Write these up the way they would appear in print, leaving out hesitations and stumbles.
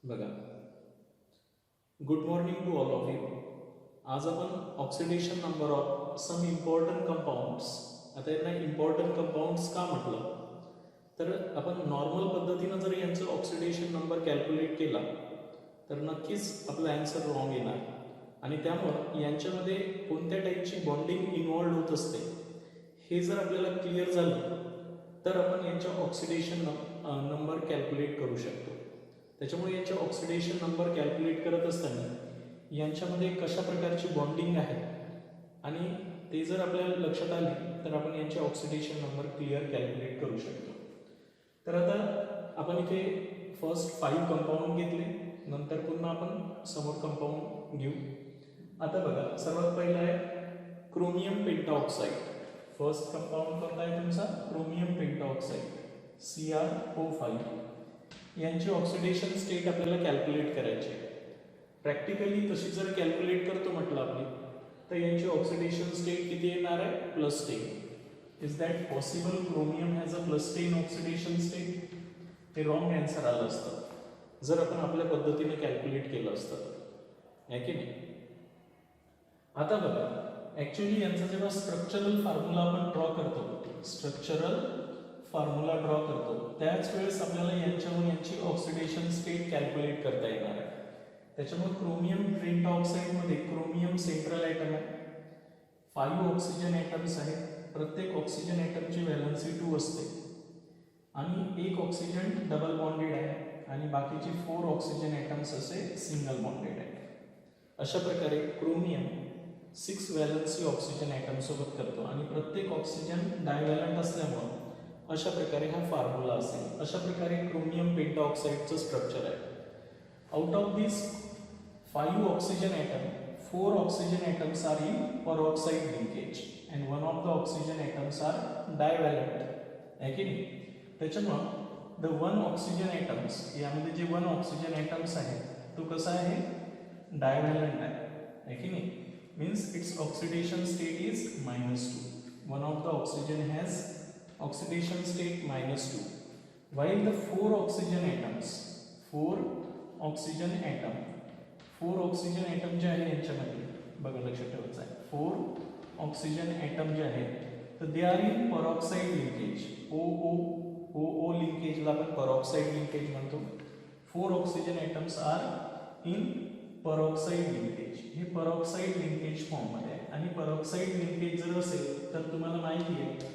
बघा, good morning to all of you. आज आपण oxidation number of some important compounds. आता यांना इम्पॉर्टंट कंपाऊंड्स का म्हटलं तर आपण नॉर्मल पद्धतीनं जर यांचं ऑक्सिडेशन नंबर कॅल्क्युलेट केला तर नक्कीच आपला आन्सर रॉंग येणार. आणि त्यामुळं यांच्यामध्ये कोणत्या टाईपची बॉन्डिंग इन्व्हॉल्ड होत असते हे जर आपल्याला क्लिअर झालं तर आपण यांच्या ऑक्सिडेशन नंबर कॅल्क्युलेट करू शकतो. त्याच्यामुळे यांच्या ऑक्सिडेशन नंबर कॅल्क्युलेट करत असताना यांच्यामध्ये कशा प्रकारची बॉन्डिंग आहे आणि ते जर आपल्याला लक्षात आले तर आपण यांचे ऑक्सिडेशन नंबर क्लिअर कॅल्क्युलेट करू शकतो. तर आता आपण इथे फर्स्ट 5 कंपाऊंड घेतले, नंतर पुन्हा आपण समोर कंपाऊंड घेऊ. आता बघा, सर्वात पहिला आहे क्रोमियम पेंटाऑक्साइड. फर्स्ट कंपाऊंड कोणता आहे तुमचा? Chromium pentoxide CrO5. यांची ऑक्सिडेशन स्टेट आपल्याला कॅल्क्युलेट करायची आहे. प्रॅक्टिकली तशी जर कॅल्क्युलेट करतो म्हटलं आपण तर यांची ऑक्सिडेशन स्टेट किती येणार आहे? +10. Is that possible? Chromium has a +10 oxidation state? हे रॉंग आन्सर आलं असतं जर आपण आपल्या पद्धतीने कॅल्क्युलेट केलं असतं, आहे की नाही? आता बघा, ॲक्च्युली यांचा जेव्हा स्ट्रक्चरल फॉर्म्युला आपण ड्रॉ करतो, त्याच वेळेस आपल्याला यांच्यावर यांची ऑक्सिडेशन स्टेट कॅल्क्युलेट करता येणार आहे. त्याच्यामुळे क्रोमियम पेंटाऑक्साइडमध्ये क्रोमियम सेंट्रल ॲटम आहे, 5 ऑक्सिजन ॲटम्स आहेत. प्रत्येक ऑक्सिजन ॲटमची व्हॅलन्सी 2 असते आणि एक ऑक्सिजन डबल बॉन्डेड आहे आणि बाकीचे 4 ऑक्सिजन ॲटम्स असे सिंगल बॉन्डेड आहेत. अशा प्रकारे क्रोमियम 6 व्हॅलन्सी ऑक्सिजन ॲटम सोबत करतो आणि प्रत्येक ऑक्सिजन डायव्हॅलंट असल्यामुळे अशा प्रकारे हा फॉर्म्युला असेल. अशा प्रकारे क्रोमियम पेंटाऑक्साइडचं स्ट्रक्चर आहे. Out of this 5 oxygen atom, 4 oxygen atoms are in peroxide linkage and one of the oxygen atoms are divalent, आहे की नाही? त्याच्यामुळं द 1 ऑक्सिजन ॲटम्स, यामध्ये जे 1 ऑक्सिजन ॲटम्स आहे तो कसा आहे? डायव्हॅलंट आहे की नाही? Means it's oxidation state is -2. One of the oxygen has oxidation state -2, while the 4 oxygen atoms, 4 oxygen atom जे आहे यांच्यामध्ये बघा, लक्षात ठेवायचं आहे, 4 ऑक्सिजन ॲटम जे आहेत तर they are in peroxide linkage. O लिंकेजला आपण peroxide लिंकेज म्हणतो. 4 oxygen atoms are in peroxide linkage. हे peroxide लिंकेज फॉर्ममध्ये आहे आणि peroxide लिंकेज जर असेल तर तुम्हाला माहिती आहे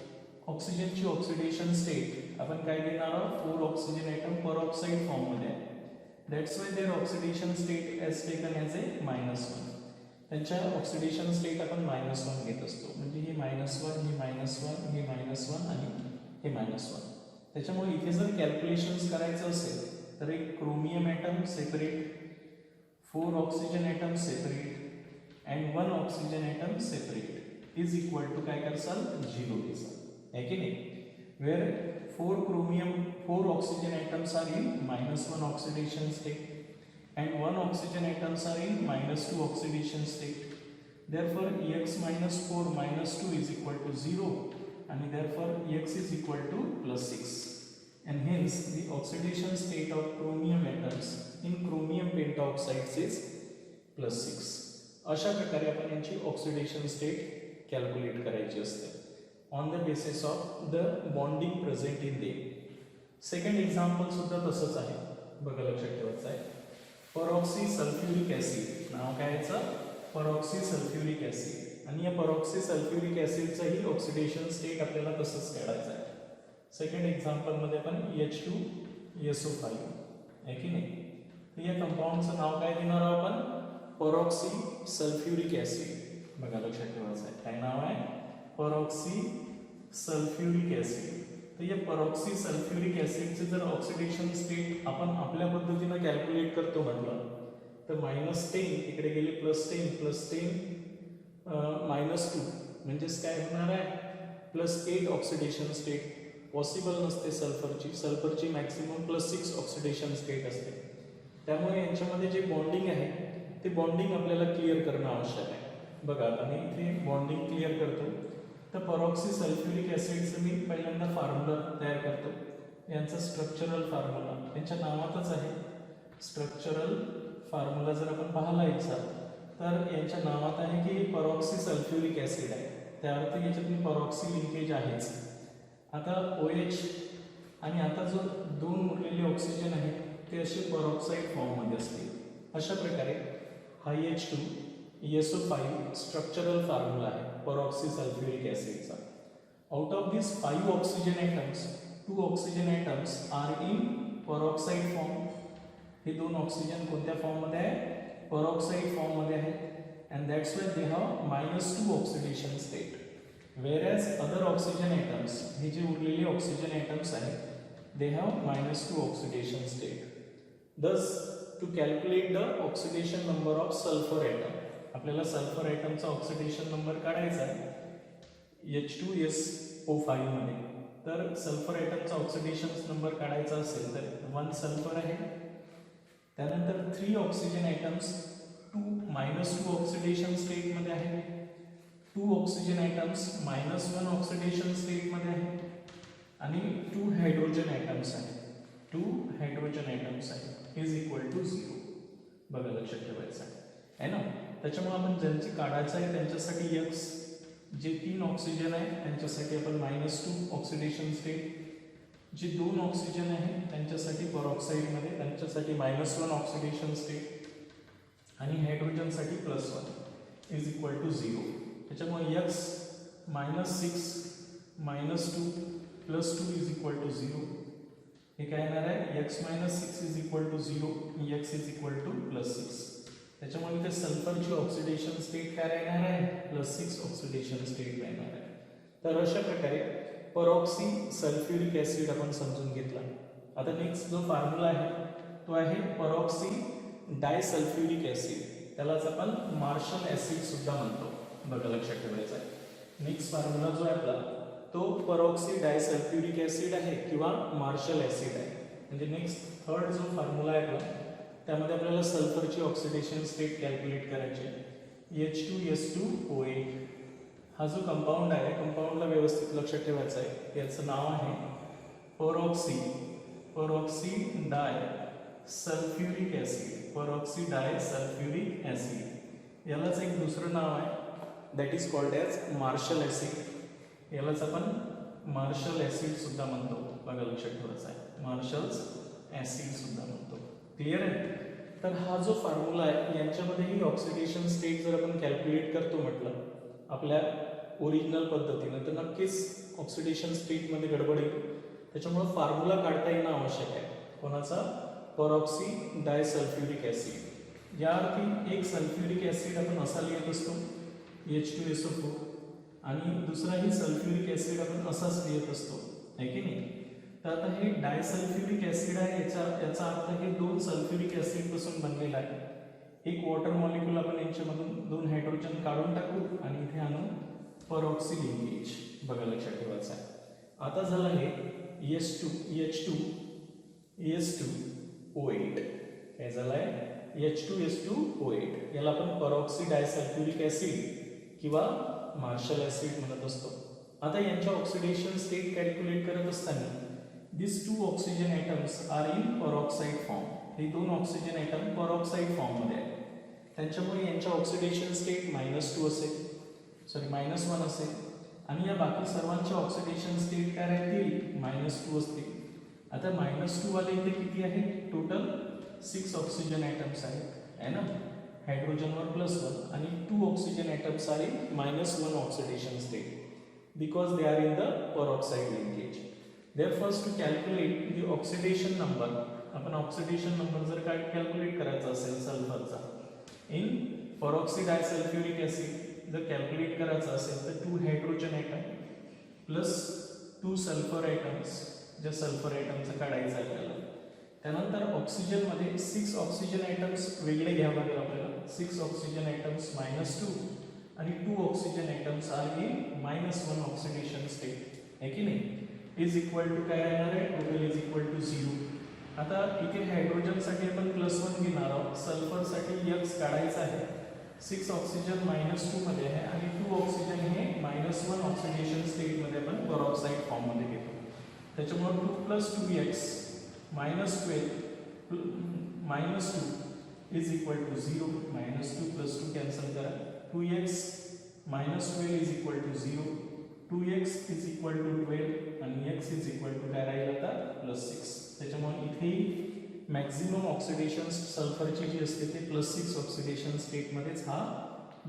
ऑक्सिजनची ऑक्सिडेशन स्टेट आपण काय घेणार आहोत? 4 ऑक्सिजन ॲटम peroxide फॉर्ममध्ये आहे. That's why their oxidation state is taken as a -1. त्यांच्या ऑक्सिडेशन स्टेट आपण -1 घेत असतो. म्हणजे हे -1, हे -1, हे -1 आणि हे -1. त्याच्यामुळे इथे जर कॅल्क्युलेशन्स करायचं असेल तर एक chromium atom separate, 4 oxygen atom separate and 1 oxygen atom separate is equal to काय करसाल? 0 घेसाल, आहे की नाही? Where 4 oxygen atoms are in -1 oxidation state and 1 oxygen atoms are in -2 oxidation state. Therefore X minus 4 minus 2 is equal to 0 and therefore X is equal to +6 and hence the oxidation state of chromium atoms in chromium pentaoxides is +6. अशा प्रकारे आपण यांची oxidation state calculate करायची असते on the basis of the bonding present in they. Second example सुद्धा तसंच आहे, बघा, लक्षात ठेवायचं आहे. परॉक्सी सल्फ्युरिक ॲसिड, नाव काय याचं? परॉक्सी सल्फ्युरिक ॲसिड. आणि या परॉक्सी सल्फ्युरिक ॲसिडचंही ऑक्सिडेशन स्टेट आपल्याला तसंच काढायचं आहे. सेकंड एक्झाम्पलमध्ये आपण H2SO5, आहे की नाही? या कंपाऊंडचं नाव काय देणार आहोत आपण? परॉक्सी सल्फ्युरिक ॲसिड. बघा, लक्षात ठेवायचं आहे. काय नाव आहे? Peroxy sulphuric acid. तर या परॉक्सी सल्फ्युरिक ॲसिडचे जर ऑक्सिडेशन स्टेट आपण आपल्या पद्धतीनं कॅल्क्युलेट करतो म्हटलं तर -10 इकडे गेले +10 -2 म्हणजेच काय होणार आहे? +8 ऑक्सिडेशन स्टेट पॉसिबल नसते सल्फरची मॅक्सिमम +6 ऑक्सिडेशन स्टेट असते. त्यामुळे यांच्यामध्ये जे बॉन्डिंग आहे ते बॉन्डिंग आपल्याला क्लिअर करणं आवश्यक आहे. बघा, आता मी इथे बॉन्डिंग क्लिअर करतो. तर परॉक्सी सल्फ्युरिक ॲसिडचं मी पहिल्यांदा फॉर्म्युला तयार करतो. यांचा स्ट्रक्चरल फॉर्म्युला त्यांच्या नावातच आहे, स्ट्रक्चरल फॉर्म्युला जर आपण पाहिला याचा, तर यांच्या नावात आहे की परॉक्सी सल्फ्युरिक ॲसिड आहे, त्या अर्थी याच्यातून परॉक्सी लिंकेज आहेच. आता OH आणि आता जो दोन उरलेले ऑक्सिजन आहेत ते असे परॉक्साईड फॉर्ममध्ये असतील. अशा प्रकारे हा H2SO5 स्ट्रक्चरल फॉर्म्युला आहे परॉक्सी सल्फ्युरिक ॲसिडचा. Out of this 5 oxygen atoms 2 oxygen atoms are in peroxide form. हे दोन ऑक्सिजन कोणत्या फॉर्ममध्ये आहे? परॉक्साईड फॉर्ममध्ये आहेत. And that's why they have -2 oxidation state. whereas other oxygen atoms, हे जे उरलेले ऑक्सिजन ॲटम्स आहेत, they have -2 oxidation state. Thus, to calculate the oxidation number of sulfur atom, आपल्याला सल्फर ॲटमचा ऑक्सिडेशन नंबर काढायचा आहे H2SO5 मध्ये. तर सल्फर ॲटमचा ऑक्सिडेशन नंबर काढायचा असेल तर 1 सल्फर आहे, त्यानंतर 3 ऑक्सिजन ॲटम्स 2 ऑक्सिडेशन स्टेटमध्ये आहेत, 2 ऑक्सिजन ॲटम्स -1 ऑक्सिडेशन स्टेटमध्ये आहेत आणि 2 हायड्रोजन ॲटम्स आहेत. 2 हायड्रोजन ॲटम्स आहेत इज इक्वल टू 0. बघा लक्षात ठेवायचं आहे ना. त्याच्यामुळे आपण ज्यांची काढायचं आहे त्यांच्यासाठी X, जे 3 ऑक्सिजन आहे त्यांच्यासाठी आपण -2 ऑक्सिडेशन स्टेट, जे 2 ऑक्सिजन आहे त्यांच्यासाठी परॉक्साईडमध्ये त्यांच्यासाठी -1 ऑक्सिडेशन स्टेट आणि हायड्रोजनसाठी +1 इज इक्वल टू 0. त्याच्यामुळे X -6 -2 +2 इज इक्वल टू 0. हे काय येणार आहे? X -6 is equal to 0, X is equal to +6. त्याच्यामुळे इथे सल्फरची ऑक्सिडेशन स्टेट काय राहणार आहे? +6 ऑक्सिडेशन स्टेट राहणार आहे. तर अशा प्रकारे परॉक्सी सल्फ्युरिक ॲसिड आपण समजून घेतला. आता नेक्स्ट जो फॉर्म्युला आहे तो आहे परॉक्सी डायसल्फ्युरिक ॲसिड. त्यालाच आपण मार्शल ॲसिड सुद्धा म्हणतो. बघा लक्षात ठेवायचं आहे. नेक्स्ट फॉर्म्युला जो आहे आपला तो परॉक्सी डायसल्फ्युरिक ॲसिड आहे किंवा मार्शल ॲसिड आहे. म्हणजे नेक्स्ट थर्ड जो फॉर्म्युला आहे आपला त्यामध्ये आपल्याला सल्फरची ऑक्सिडेशन स्टेट कॅल्क्युलेट करायची आहे. H2SO8 हा जो कंपाऊंड आहे, कंपाऊंडला व्यवस्थित लक्षात ठेवायचं आहे. याचं नाव आहे peroxy di sulphuric acid. Peroxy di sulphuric acid. यालाच एक दुसरं नाव आहे that is called as Marshall acid. यालाच आपण मार्शल ॲसिड सुद्धा म्हणतो. बघा लक्षात ठेवायचं आहे, मार्शल्स ॲसिड सुद्धा म्हणतो. क्लिअर आहे? तर हा जो फॉर्म्युला आहे यांच्यामध्येही ऑक्सिडेशन स्टेट जर आपण कॅल्क्युलेट करतो म्हटलं आपल्या ओरिजिनल पद्धतीनं तर नक्कीच ऑक्सिडेशन स्टेटमध्ये गडबड येईल. त्याच्यामुळे फॉर्म्युला काढता येणं आवश्यक आहे. कोणाचा? परॉक्सी डायसल्फ्युरिक ॲसिड. या अर्थी एक सल्फ्युरिक ॲसिड आपण असा लिहित असतो H2SO4 आणि दुसराही सल्फ्युरिक ॲसिड आपण असाच लिहित असतो, आहे की नाही? तर आता हे डायसल्फ्युरिक ॲसिड आहे, याचा अर्थ हे 2 सल्फ्युरिक ॲसिड पासून बनलेला आहे. एक वॉटर मॉलिक्यूल आपण यांच्यामधून 2 हायड्रोजन काढून टाकू आणि इथे आणू परॉक्सी लिंकेज. बघा लक्षात ठेवायचं आहे. आता झालं हे H2SO8. काय झालं आहे? H2SO8. याला आपण परॉक्सी डायसल्फ्युरिक ॲसिड किंवा मार्शल ॲसिड म्हणत असतो. आता यांच्या ऑक्सिडेशन स्टेट कॅल्क्युलेट करत असताना this 2 oxygen atoms are in peroxide form. हे 2 ऑक्सिजन ॲटम परॉक्साईड फॉर्ममध्ये आहेत. त्यांच्यामुळे यांच्या ऑक्सिडेशन स्टेट -2 असेल, -1 असेल आणि या बाकी सर्वांच्या ऑक्सिडेशन स्टेट काय राहतील? -2 असतील. आता -2 वाले इथे किती आहे? टोटल 6 ऑक्सिजन ॲटम्स आहेत, आहे ना? हायड्रोजनवर +1 आणि 2 oxygen atoms are in -1 oxidation state because they are in the peroxide linkage. Therefore, to calculate the oxidation number, आपण ऑक्सिडेशन नंबर जर काय कॅल्क्युलेट करायचा असेल सल्फरचा इन परॉक्सी डायसल्फ्युरिक ॲसिड जर कॅल्क्युलेट करायचा असेल तर 2 hydrogen atom plus 2 sulphur atoms, ज्या सल्फर ॲटमचं काढायचं आहे आपल्याला. त्यानंतर ऑक्सिजनमध्ये 6 ऑक्सिजन ॲटम्स वेगळे घ्यावे लागेल आपल्याला. 6 ऑक्सिजन ॲटम्स -2 आणि 2 oxygen atoms are in -1 oxidation state, आहे की नाही? इज इक्वल टू काय येणार आहे? Total is equal to 0. आता इथे हायड्रोजनसाठी आपण +1 घेणार आहोत, सल्फरसाठी X काढायचा आहे. 6 ऑक्सिजन -2 मध्ये आहे आणि 2 ऑक्सिजन हे -1 ऑक्सिडेशन स्टेटमध्ये आपण परॉक्साईड फॉर्ममध्ये घेतो. त्याच्यामुळे 2 + 2X -12 -2 is equal to 0, -2 + 2 cancel करा, 2x -12 is equal to 0, 2x is equal to 12 आणि x इज इक्वल टू काय राहील आता +6. त्याच्यामुळे इथेही मॅक्झिमम ऑक्सिडेशन सल्फरची जी असते ते +6 ऑक्सिडेशन स्टेटमध्येच हा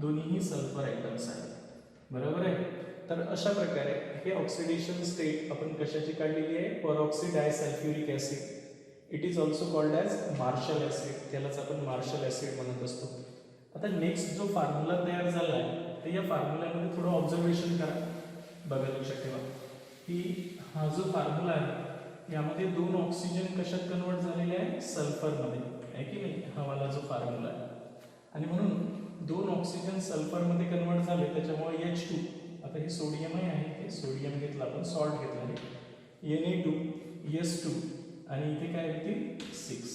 दोन्हीही सल्फर आयटम्स आहेत. बरोबर आहे. तर अशा प्रकारे हे ऑक्सिडेशन स्टेट आपण कशाची काढलेली आहे, peroxy disulphuric acid. It is also called as Marshall acid, त्यालाच आपण मार्शल ऍसिड म्हणत असतो. आता नेक्स्ट जो फॉर्म्युला तयार झाला आहे तर या फॉर्म्युल्यामध्ये थोडं ऑब्झर्वेशन करा. बघा लक्षात ठेवा की हा जो फॉर्म्युला आहे यामध्ये 2 ऑक्सिजन कशात कन्वर्ट झालेले आहे, सल्फरमध्ये, आहे की नाही, हा वाला जो फॉर्म्युला आहे. आणि म्हणून 2 ऑक्सिजन सल्फरमध्ये कन्वर्ट झाले त्याच्यामुळे H2, आता हे सोडियम आहे, हे सोडियम घेतलं आपण, सॉल्ट घेतलं आहे, Na2 आणि इथे काय होते 6,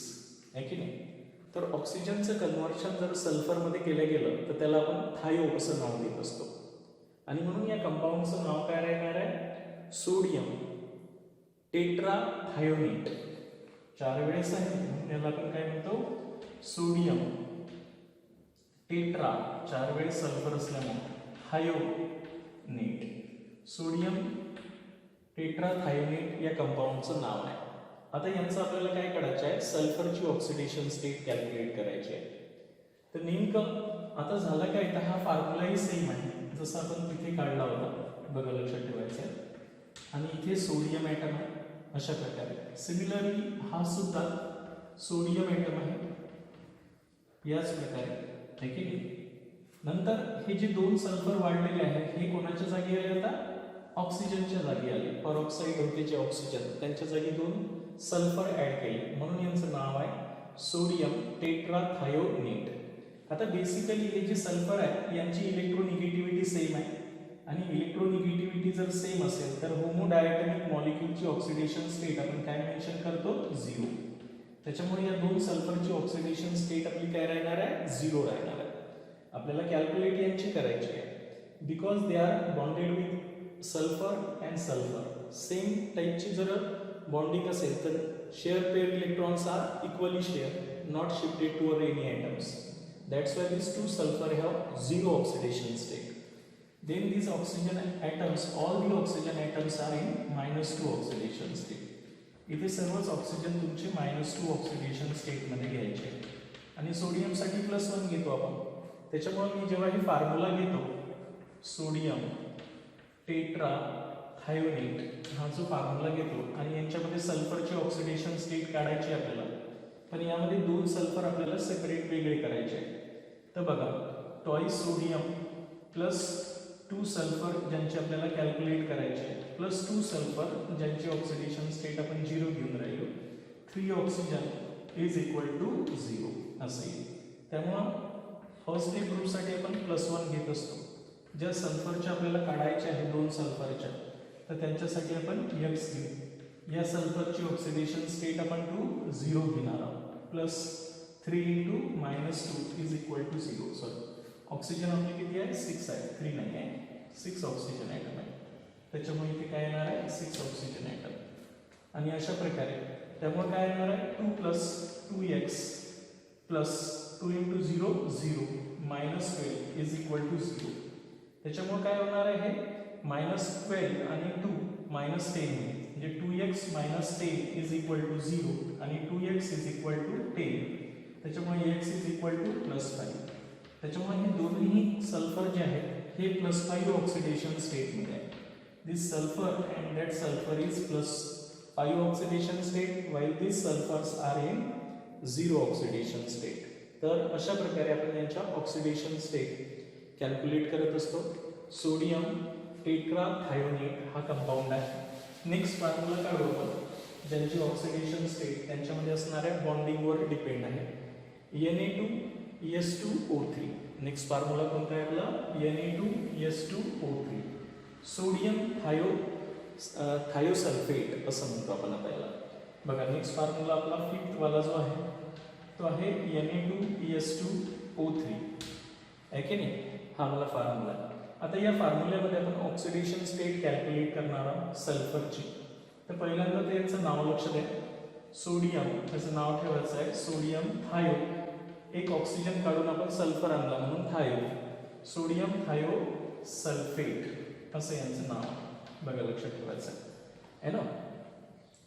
आहे की नाही. तर ऑक्सिजनचं कन्व्हर्शन जर सल्फरमध्ये केलं गेलं तर त्याला आपण थायो असं नाव देत असतो. आणि म्हणून या कंपाऊंडचं नाव काय राहणार आहे, सोडियम टेट्राथायोनेट. 4 वेळेस आहे म्हणून याला आपण काय म्हणतो, सोडियम टेट्रा, 4 वेळेस सल्फर असल्यामुळे थायोनेट, सोडियम टेट्राथायोनेट या कंपाऊंडचं नाव आहे. आता यांचं आपल्याला काय करायचं आहे, सल्फरची ऑक्सिडेशन स्टेट कॅल्क्युलेट करायची आहे. तर नेमकं आता झालं काय, तर हा फॉर्म्युलाही सेम आहे जसं आपण तिथे काढला होता, बघा लक्षात ठेवायचं आहे. आणि इथे सोडियम ॲटम आहे अशा प्रकारे. सिमिलरली हा सुद्धा सोडियम ॲटम आहे याच प्रकारे, आहे की नाही. नंतर हे जे 2 सल्फर वाढलेले आहेत हे कोणाच्या जागी आले, आता ऑक्सिजनच्या जागी आले. परऑक्साईड होते जे ऑक्सिजन, त्यांच्या जागी 2 सल्फर ऍड केले म्हणून यांचं नाव आहे सोडियम टेट्राथायोनेट. आता बेसिकली हे जे सल्फर आहे यांची इलेक्ट्रोनिगेटिव्हिटी सेम आहे आणि इलेक्ट्रोनिगेटिव्हिटी जर सेम असेल तर होमोडायटॉमिक मॉलिक्यूलची ऑक्सिडेशन स्टेट आपण काय मेन्शन करतो, 0. त्याच्यामुळे या 2 सल्फरची ऑक्सिडेशन स्टेट आपली काय राहणार आहे, 0 राहणार आहे. आपल्याला कॅल्क्युलेट यांची करायची आहे because they are bonded with sulphur and sulphur. Same टाईपची जर बॉन्डिंग असेल तर share pair electrons are equally share, not shifted to any atoms. That's why these 2 sulfur have 0 oxidation state. Then these oxygen atoms, all the oxygen atoms are in -2 oxidation state. इथे सर्वच oxygen तुमचे -2 oxidation स्टेटमध्ये घ्यायचे आणि सोडियमसाठी +1 घेतो आपण. त्याच्यामुळे मी जेव्हा हे फॉर्म्युला घेतो सोडियम टेट्राथायोनेट हा जो फॉर्म्युला घेतो आणि यांच्यामध्ये सल्फरची ऑक्सिडेशन स्टेट काढायची आपल्याला, पण यामध्ये 2 सल्फर आपल्याला सेपरेट वेगळे करायचे. तर बघा ट्वाइस सोडियम +2 सल्फर ज्यांचे आपल्याला कॅल्क्युलेट करायचे +2 सल्फर ज्यांची ऑक्सिडेशन स्टेट आपण 0 घेऊन राहिलो, 3 ऑक्सिजन इज इक्वल टू 0 असं येईल. त्यामुळं फर्स्ट स्टेप ग्रुपसाठी आपण +1 घेत असतो. ज्या सल्फरच्या आपल्याला काढायच्या आहे 2 सल्फरच्या तर त्यांच्यासाठी आपण x घेऊ. या सल्फरची ऑक्सिडेशन स्टेट आपण 0 घेणार आहोत, +3 × -2 is equal to 0. Sorry oxygen आपली किती आहे, 6 आहे, 3 नाही आहे, 6 ऑक्सिजन ॲटम आहे. त्याच्यामुळे इथे काय येणार आहे, 6 ऑक्सिजन ॲटम. आणि अशा प्रकारे त्यामुळे काय येणार आहे, 2 + 2x + 2 × 0 0 -12 इज इक्वल टू 0. त्याच्यामुळे काय होणार आहे, -12 आणि 2 -10 म्हणजे 2x - 10 इज इक्वल टू 0 आणि 2x इज इक्वल टू 10. त्याच्यामुळे x इज इक्वल टू +5. त्याच्यामुळे हे दोन्ही सल्फर जे आहेत हे +5 ऑक्सिडेशन स्टेटमध्ये आहे. This sulphur and that sulphur is +5 oxidation state while this sulphurs are in 0 oxidation state. तर अशा प्रकारे आपण यांच्या ऑक्सिडेशन स्टेट कॅल्क्युलेट करत असतो. सोडियम टेट्राथायोनेट हा कंपाऊंड आहे. नेक्स्ट फॉर्म्युला काढू आपण ज्यांची ऑक्सिडेशन स्टेट त्यांच्यामध्ये असणाऱ्या बॉन्डिंगवर डिपेंड आहे. Na2S2O3. नेक्स्ट फॉर्म्युला कोणता आहे आपला, Na2S2O3. सोडियम थायोसल्फेट असं म्हणतो आपण आपल्याला. बघा नेक्स्ट फॉर्म्युला आपला 5th वाला जो आहे तो आहे Na2S2O3, आहे की नाही, हा आपला फॉर्म्युला. आता या फॉर्म्युल्यामध्ये आपण ऑक्सिडेशन स्टेट कॅल्क्युलेट करणार आहोत सल्फरची. तर पहिल्यांदा त्यांचं नाव लक्ष द्या, सोडियम, त्याचं नाव ठेवायचं आहे सोडियम थायो, एक ऑक्सिजन काढून आपण सल्फर आणला म्हणून थायो, सोडियम थायो सल्फेट असं यांचं नाव बघा लक्षात ठेवायचं आहे ना.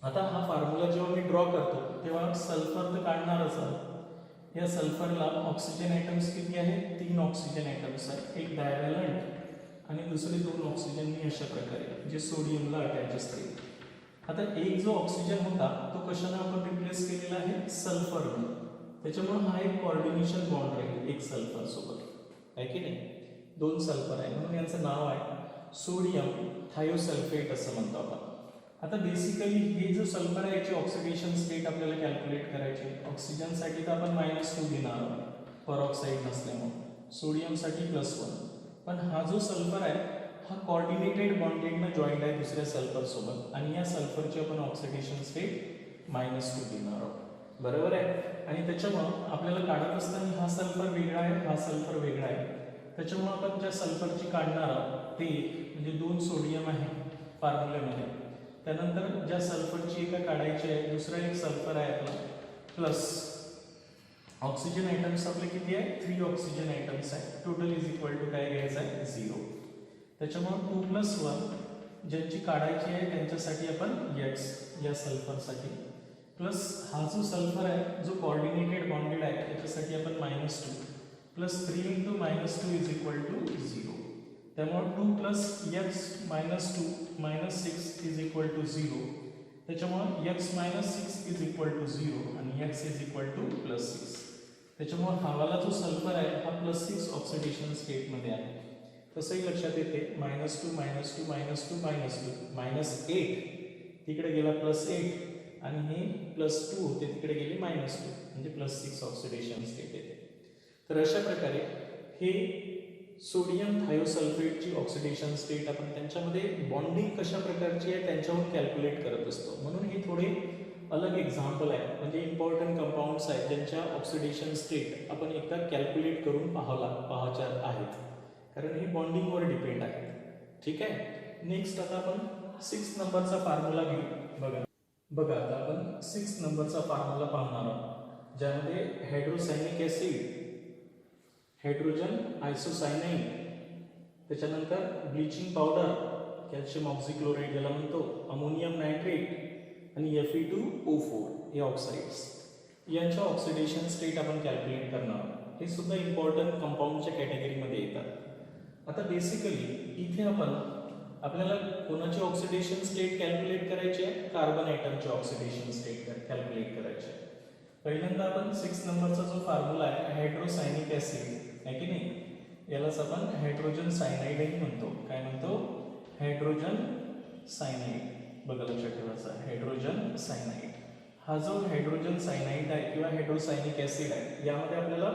आता हा फॉर्म्युला जेव्हा मी ड्रॉ करतो तेव्हा सल्फर तर काढणारच आहे. या सल्फरला ऑक्सिजन ॲटम्स किती आहेत? 3 ऑक्सिजन ॲटम्स आहेत, एक डायव्हॅलंट आणि दुसरे 2 ऑक्सिजन मी अशा प्रकारे जे सोडियमला अटॅच असते. आता एक जो ऑक्सिजन होता तो कशाने आपण रिप्लेस केलेला आहे? सल्फरने. त्याच्यामुळे हा एक कोऑर्डिनेशन बॉन्ड राहील एक सल्फर सोबत, आहे की नाही? 2 सल्फर आहे म्हणून यांचं नाव आहे सोडियम थायोसल्फेट असं म्हणतो आपण. आता बेसिकली हे जो सल्फर आहे याची ऑक्सिडेशन स्टेट आपल्याला कॅल्क्युलेट करायची. ऑक्सिजनसाठी तर आपण -2 घेणार आहोत परऑक्साईड नसल्यामुळे, सोडियमसाठी +1. पण हा जो सल्फर आहे हा कोऑर्डिनेटेड बॉन्डेडनं जॉईंट आहे दुसऱ्या सल्फर सोबत आणि या सल्फरची आपण ऑक्सिडेशन स्टेट -2 घेणार आहोत. बरोबर आहे. आणि त्याच्यामुळं आपल्याला काढत असताना हा सल्फर वेगळा आहे, हा सल्फर वेगळा आहे. त्याच्यामुळं आपण ज्या सल्फरची काढणार आहोत ते म्हणजे 2 सोडियम आहे फॉर्म्युल्यामध्ये. त्यानंतर ज्या सल्फरची एका काढायची आहे, दुसरा एक सल्फर आहे आपला, प्लस ऑक्सिजन आयटम्स आपले किती आहे? 3 ऑक्सिजन आयटम्स आहे. टोटल इज इक्वल टू काय घ्यायचं आहे? 0. त्याच्यामुळे 2 + 1 ज्यांची काढायची आहे त्यांच्यासाठी आपण x या सल्फरसाठी, प्लस हा जो सल्फर आहे जो कोऑर्डिनेटेड बॉन्डेड आहे त्याच्यासाठी आपण -2 प्लस 3 × -2 इज इक्वल टू 0. त्यामुळे 2 + x -2 -6 इज इक्वल टू 0. त्याच्यामुळे x - 6 इज इक्वल टू 0 आणि x इज इक्वल टू +6. त्याच्यामुळे हा वाला जो सल्फर आहे हा +6 ऑक्सिडेशन स्टेटमध्ये आहे. तसंही लक्षात येते -2 -2 -2 -2 -8 तिकडे गेला +8 आणि हे +2 होते तिकडे गेले -2 म्हणजे +6 ऑक्सिडेशन स्टेट येते. तर अशा प्रकारे हे सोडियम थायोसल्फेटची ऑक्सिडेशन स्टेट आपण त्यांच्यामध्ये बॉन्डिंग कशा प्रकारची आहे त्यांच्यावर कॅल्क्युलेट करत असतो. म्हणून हे थोडे अलग एक्झाम्पल आहे, म्हणजे इम्पॉर्टंट कंपाऊंड्स आहेत ज्यांच्या ऑक्सिडेशन स्टेट आपण एकदा कॅल्क्युलेट करून पाहायच्या आहेत, कारण हे बॉन्डिंगवर डिपेंड आहे. ठीक आहे. नेक्स्ट आता आपण 6 नंबरचा फॉर्म्युला घेऊ. बघा आता आपण 6 नंबरचा फॉर्म्युला पाहणार आहोत, ज्यामध्ये हायड्रोसायनिक ॲसिड, हायड्रोजन आयसोसायनाइड, त्याच्यानंतर ब्लिचिंग पावडर, कॅल्शियम ऑक्झिक्लोराइड ज्याला म्हणतो, अमोनियम नायट्रेट आणि Fe2O4 हे ऑक्साइड्स यांच्या ऑक्सिडेशन स्टेट आपण कॅल्क्युलेट करणार आहोत. हे सुद्धा इम्पॉर्टंट कंपाऊंडच्या कॅटेगरीमध्ये येतात. आता बेसिकली इथे आपल्याला कोणाची ऑक्सिडेशन स्टेट कॅल्क्युलेट करायची आहे? कार्बन ॲटमची ऑक्सिडेशन स्टेट कॅल्क्युलेट करायची आहे. पहिल्यांदा आपण 6 नंबरचा जो फॉर्म्युला आहे हायड्रोसायनिक ॲसिड आहे की नाही, यालाच आपण हायड्रोजन सायनाइडही म्हणतो. काय म्हणतो? Hydrogen cyanide. बघा लक्षात ठेवायचं, हायड्रोजन सायनाइड. हा जो हायड्रोजन सायनाइड आहे किंवा हायड्रोसायनिक ॲसिड आहे यामध्ये आपल्याला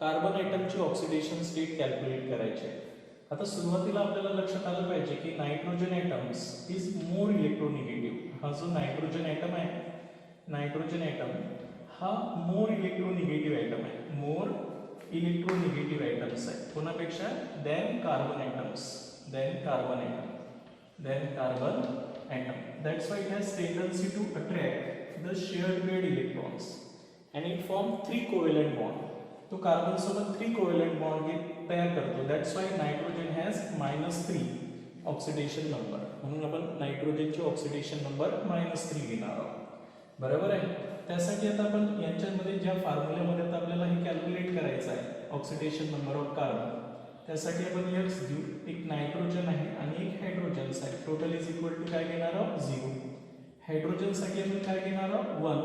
कार्बन ॲटमची ऑक्सिडेशन स्टेट कॅल्क्युलेट करायची आहे. आता सुरुवातीला आपल्याला लक्षात आलं पाहिजे की nitrogen atoms is more electronegative. हा जो नायट्रोजन ॲटम आहे, नायट्रोजन ॲटम हा मोर इलेक्ट्रोनिगेटिव्ह ॲटम आहे, मोर इलेक्ट्रोनिगेटिव्ह ॲटम्स आहे कोणापेक्षा? Than carbon atoms, than carbon atom. That's why it has tendency to attract the shared paired electrons and it form 3 covalent bond. तो carbon सोबत 3 covalent bond तयार करतो. That's why nitrogen has -3 oxidation number, म्हणून आपण नायट्रोजनची oxidation number -3 घेणार आहोत. बरोबर आहे. त्यासाठी आता आपण यांच्यामध्ये ज्या फॉर्म्युल्यामध्ये आता आपल्याला हे कॅल्क्युलेट करायचं आहे ऑक्सिडेशन नंबर ऑफ कार्बन, त्यासाठी आपण x घेऊ. एक नायट्रोजन आहे आणि एक हायड्रोजन आहे. टोटल इज इक्वल टू काय घेणार आहोत? 0. हायड्रोजनसाठी आपण काय घेणार आहोत? 1.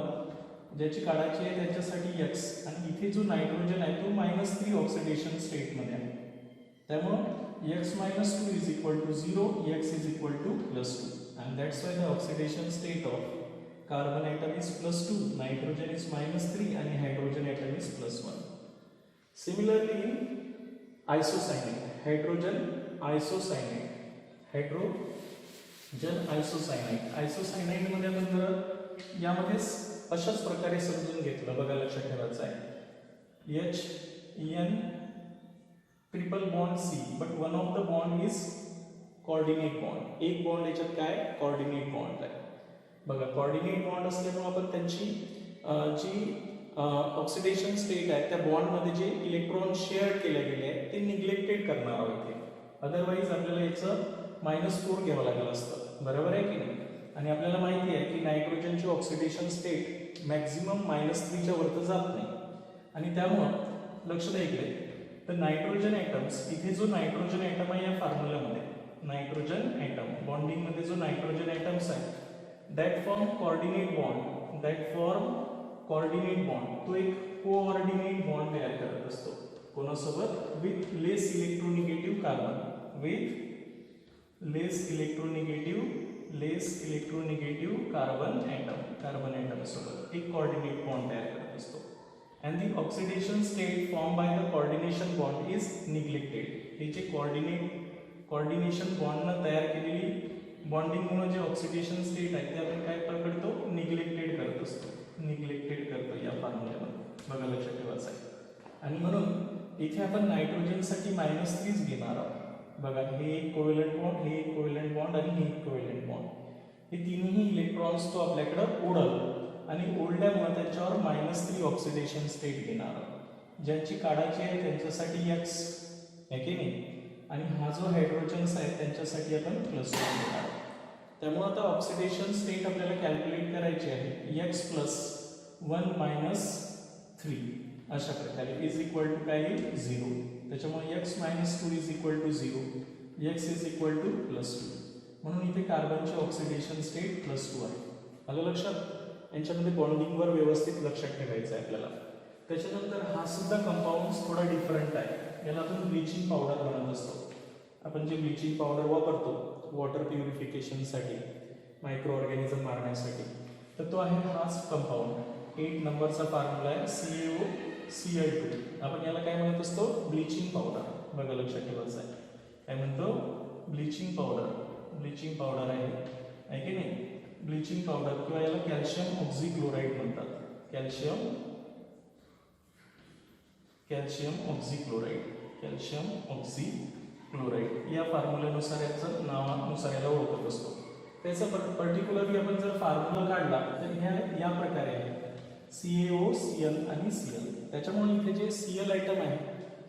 ज्याची काढायची आहे त्याच्यासाठी x, आणि इथे जो नायट्रोजन आहे तो -3 ऑक्सिडेशन स्टेटमध्ये आहे. त्यामुळे x - 2 is equal to 0, x is equal to +2 and that's why the oxidation state of carbon atom is +2, nitrogen is -3 and hydrogen atom is +1. Similarly in isocyanide, hydrogen isocyanide, isocyanide मध्ये आपण जर यामध्ये अशाच प्रकारे समजून घेतलं, बघा लक्षात ठेवायचं आहे HN triple bond C, but one of the bond is coordinate bond. एक बॉन्ड याच्यात काय? कोऑर्डिनेट बॉन्ड आहे. बघा कोऑर्डिनेट बॉन्ड असल्यामुळे आपण त्यांची जी ऑक्सिडेशन स्टेट आहे त्या बॉन्डमध्ये जे इलेक्ट्रॉन शेअर केले गेले आहेत ते निग्लेक्टेड करणार आहोत इथे. अदरवाईज आपल्याला याचं -4 घ्यावं लागलं असतं, बरोबर आहे की नाही. आणि आपल्याला माहिती आहे की नायट्रोजनची ऑक्सिडेशन स्टेट मॅक्झिमम -3च्या वरती जात नाही. आणि त्यामुळं लक्ष द्या इकडे, तर नायट्रोजन ॲटम्स, इथे जो नायट्रोजन ॲटम आहे या फॉर्म्युल्यामध्ये नायट्रोजन ॲटम बॉन्डिंगमध्ये जो नायट्रोजन ॲटम्स आहे दॅट फॉर्म कोऑर्डिनेट बॉन्ड, तो एक कोऑर्डिनेट बॉन्ड तयार करत असतो कोणासोबत, विथ लेस इलेक्ट्रोनिगेटिव्ह कार्बन ॲटम सोबत एक कोऑर्डिनेट बॉन्ड तयार करत असतो. and the oxidation state formed by the coordination bond is neglected. हे जे coordination bond न तयार केलेली बॉन्डिंग मुळे जे ऑक्सिडेशन स्टेट आहे ते आपण काय करतो, निग्लेक्टेड करतो या फॉर्म्युल्यामध्ये. बघा लक्षात ठेवायचं आहे. आणि म्हणून इथे आपण नायट्रोजन साठी -3 घेणार आहोत. बघा हे एक कोव्हॅलेंट बॉन्ड, हे एक कोव्हॅलेंट बॉन्ड आणि हे एक कोव्हॅलेंट बॉन्ड. हे तिन्ही इलेक्ट्रॉन्स तो आपल्याकडे ओढल आणि ओढल्यामुळे त्याच्यावर -3 ऑक्सिडेशन स्टेट घेणार आहोत. ज्यांची काढायची आहे त्यांच्यासाठी X आहे की नाही, आणि हा जो हायड्रोजन्स आहे त्यांच्यासाठी आपण +1 घेणार आहोत. त्यामुळे आता ऑक्सिडेशन स्टेट आपल्याला कॅल्क्युलेट करायची आहे X + 1 - 3 अशा प्रकारे इज इक्वल टू काय येईल 0. त्याच्यामुळे X - 2 is equal to 0, X is equal to +2. म्हणून इथे कार्बनची ऑक्सिडेशन स्टेट +2 आहे. आलं लक्षात. यांच्यामध्ये बॉन्डिंगवर व्यवस्थित लक्षात ठेवायचं आहे आपल्याला. त्याच्यानंतर हा सुद्धा कंपाऊंड थोडा डिफरंट आहे. याला आपण ब्लिचिंग पावडर बनवत असतो. आपण जे ब्लिचिंग पावडर वापरतो वॉटर प्युरिफिकेशनसाठी, मायक्रो ऑर्गॅनिझम मारण्यासाठी, तर तो आहे हाच कंपाऊंड. 8 नंबरचा फॉर्म्युला आहे CaOCl2. आपण याला काय म्हणत असतो, ब्लिचिंग पावडर. बघा लक्षात ठेवायचं आहे. काय म्हणतो, ब्लिचिंग पावडर आहे की नाही. ब्लिचिंग पावडर किंवा याला कॅल्शियम ऑक्झिक्लोराइड म्हणतात. कॅल्शियम ऑक्झिक्लोराइड या फॉर्म्युल्यानुसार याचं नावानुसार याला ओळखत असतो. त्याचा पर्टिक्युलरली आपण जर फॉर्म्युला काढला तर या प्रकारे आहे CaOCl आणि Cl. त्याच्यामुळे इथे जे Cl आयटम आहे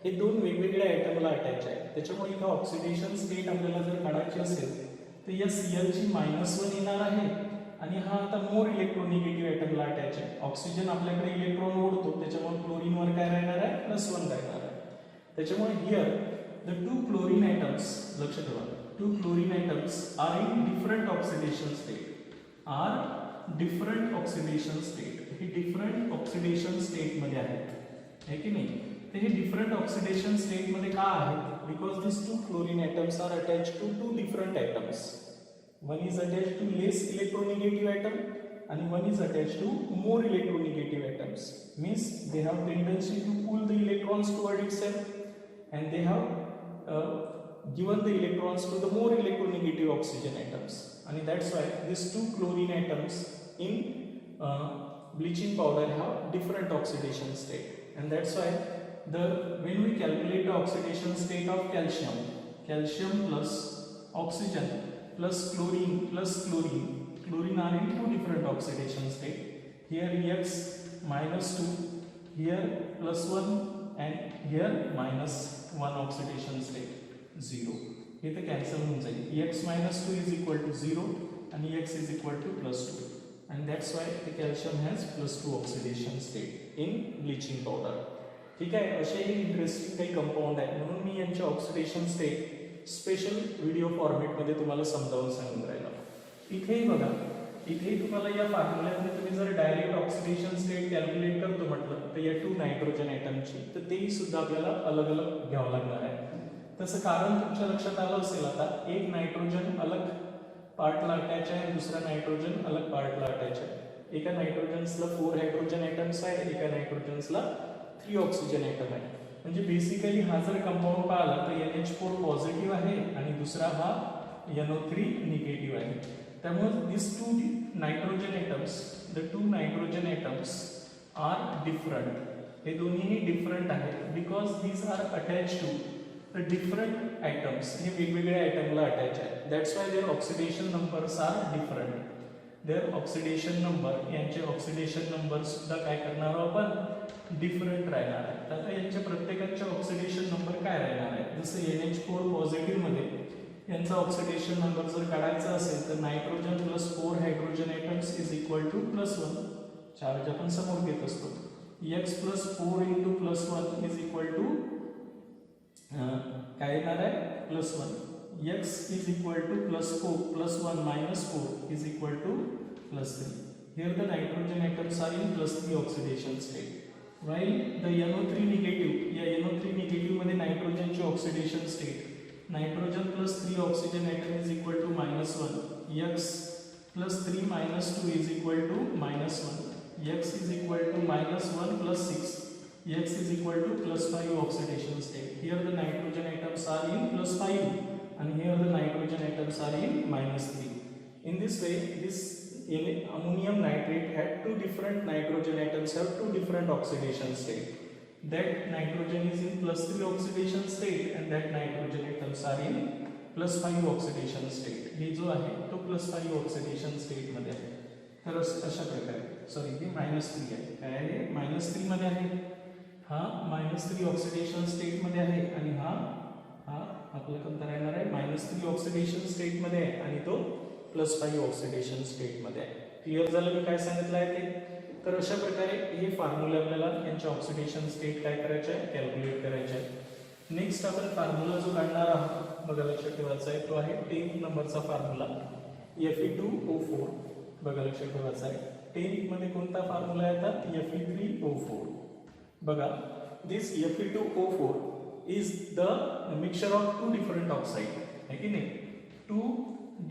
हे 2 वेगवेगळ्या आयटमला अटॅच आहे. त्याच्यामुळे इथं ऑक्सिडेशन स्टेट आपल्याला जर काढायची असेल तर या Cl ची -1 येणार आहे आणि हा आता मोर इलेक्ट्रोनिगेटिव्ह आयटमला अटॅच आहे. ऑक्सिजन आपल्याकडे इलेक्ट्रॉन ओढतो त्याच्यामुळे क्लोरीनवर काय राहणार आहे, +1 राहणार आहे. त्याच्यामुळे हिअर द 2 क्लोरीन आयटम्स, लक्ष ठेवा, 2 chlorine atoms are in different oxidation state. हे डिफरंट ऑक्सिडेशन स्टेट मध्ये आहेत है की नाही. तर हे डिफरंट ऑक्सिडेशन स्टेट मध्ये का आहेत, because this 2 chlorine atoms are attached to 2 different atoms. One is attached to less electronegative atom and one is attached to more electronegative atoms. Means they have tendency to pull the electrons toward itself and they have given the electrons to the more electronegative oxygen atoms. And that's why these 2 chlorine atoms in bleaching powder have different oxidation state. And that's why when we calculate the oxidation state of calcium plus oxygen plus chlorine are in 2 different oxidation state. Here X -2, here +1 and here -1 oxidation state 0. इथे cancel होऊन जाईल. X -2 is equal to 0 and X is equal to +2 and that's why the calcium has +2 oxidation state in bleaching powder. ठीक आहे. असे हे interesting काही compound आहे म्हणून मी यांचे ऑक्सिडेशन स्टेट स्पेशल व्हिडिओ फॉर्मॅटमध्ये तुम्हाला समजावून सांगून राहिला. इथेही बघा, इथे तुम्हाला या फॉर्म्युल्यामध्ये तुम्ही जर डायरेक्ट ऑक्सिडेशन स्टेट कॅल्क्युलेट करतो म्हटलं तर या 2 नायट्रोजन ॲटमची तर तेही सुद्धा आपल्याला अलग अलग घ्यावं लागणार आहे. तसं कारण तुमच्या लक्षात आलं असेल आता, एक नायट्रोजन अलग पार्टला अटॅच आहे, दुसरा नायट्रोजन अलग पार्टला अटॅच आहे. एका नायट्रोजन्सला 4 हायड्रोजन ॲटम्स आहे, एका नायट्रोजन्सला 3 ऑक्सिजन ॲटम आहे. म्हणजे बेसिकली हा जर कंपाऊंड पाहिला तर NH4 पॉझिटिव्ह आहे आणि दुसरा हा NO3 निगेटिव्ह आहे. त्यामुळे this 2 nitrogen atoms are different. हे दोन्हीही डिफरंट आहेत because these are attach to the different atoms. हे वेगवेगळ्या आयटमला अटॅच आहे. That's why their oxidation numbers are different. Their oxidation number, यांचे ऑक्सिडेशन नंबर सुद्धा काय करणार आहोत आपण, डिफरंट राहणार आहे. आता यांच्या प्रत्येकाचे ऑक्सिडेशन नंबर काय राहणार आहे, जसं NH4 पॉझिटिव्ह मध्ये यांचा ऑक्सिडेशन नंबर जर काढायचा असेल तर nitrogen plus 4 hydrogen atoms is equal to +1, charge आपण समोर घेत असतो. X plus 4 into +1 is equal to काय येणार आहे, +1. X is equal to +1 minus 4 is equal to +3. Here the nitrogen atoms are in +3 oxidation state. While the NO3 negative, या NO3 negative मध्ये नायट्रोजनची oxidation state, nitrogen plus 3 oxygen atom is equal to -1, X plus 3 minus 2 is equal to -1, X is equal to -1 plus 6, X is equal to +5 oxidation state. Here the nitrogen atoms are in +5 and here the nitrogen atoms are in -3. In this way, this ammonium nitrate had two different nitrogen atoms have two different oxidation state. That nitrogen is in +3 oxidation state and that nitrogen atoms are in +5 oxidation state. हे जो आहे तो +5 oxidation state मध्ये आहे. तर अशा प्रकारे, sorry हे -3 आहे, काय आहे, -3 मध्ये आहे, हा -3 ऑक्सिडेशन स्टेट मध्ये आहे आणि हा आपला कोणता राहणार आहे, -3 ऑक्सिडेशन स्टेट मध्ये आहे आणि तो +5 ऑक्सिडेशन स्टेट मध्ये आहे. क्लिअर झालं मी काय सांगितलं आहे ते. तर अशा प्रकारे हे फॉर्म्युले आपल्याला यांच्या ऑक्सिडेशन स्टेट काय करायचे आहे, कॅल्क्युलेट करायचे आहे. नेक्स्ट आपण फॉर्म्युला जो काढणार आहोत, बघा लक्षात ठेवायचा आहे, तो आहे 10th नंबरचा फॉर्म्युला Fe2O4. बघा लक्षात ठेवायचा आहे, 10th मध्ये कोणता फॉर्म्युला येतात, Fe3O4. बघा, दिस Fe2O4 is the mixture of two different oxide, है कि नहीं, two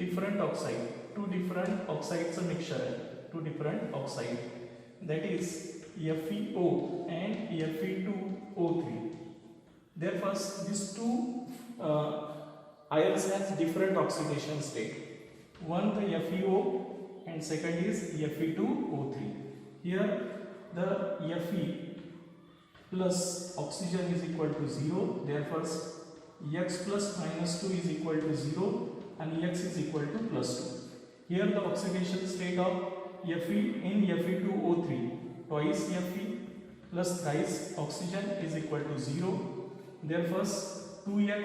different oxides mixture है, two different oxide, that is FeO and Fe2O3. Therefore these two ions has different oxidation state, one the FeO and second is Fe2O3. Here the Fe plus oxygen is equal to 0, therefore X plus -2 is equal to 0 and X is equal to +2. Here the oxidation state of Fe in Fe2O3, twice Fe plus thrice oxygen is equal to 0, therefore 2X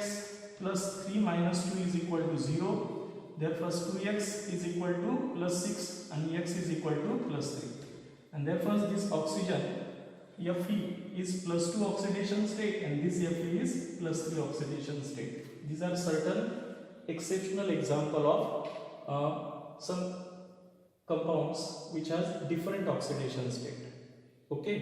plus 3 minus 2 is equal to 0, therefore 2X is equal to +6 and X is equal to +3, and therefore this oxygen Fe is +2 oxidation state and this Fe is +3 oxidation state. These are certain exceptional example of some compounds which has different oxidation state. Okay.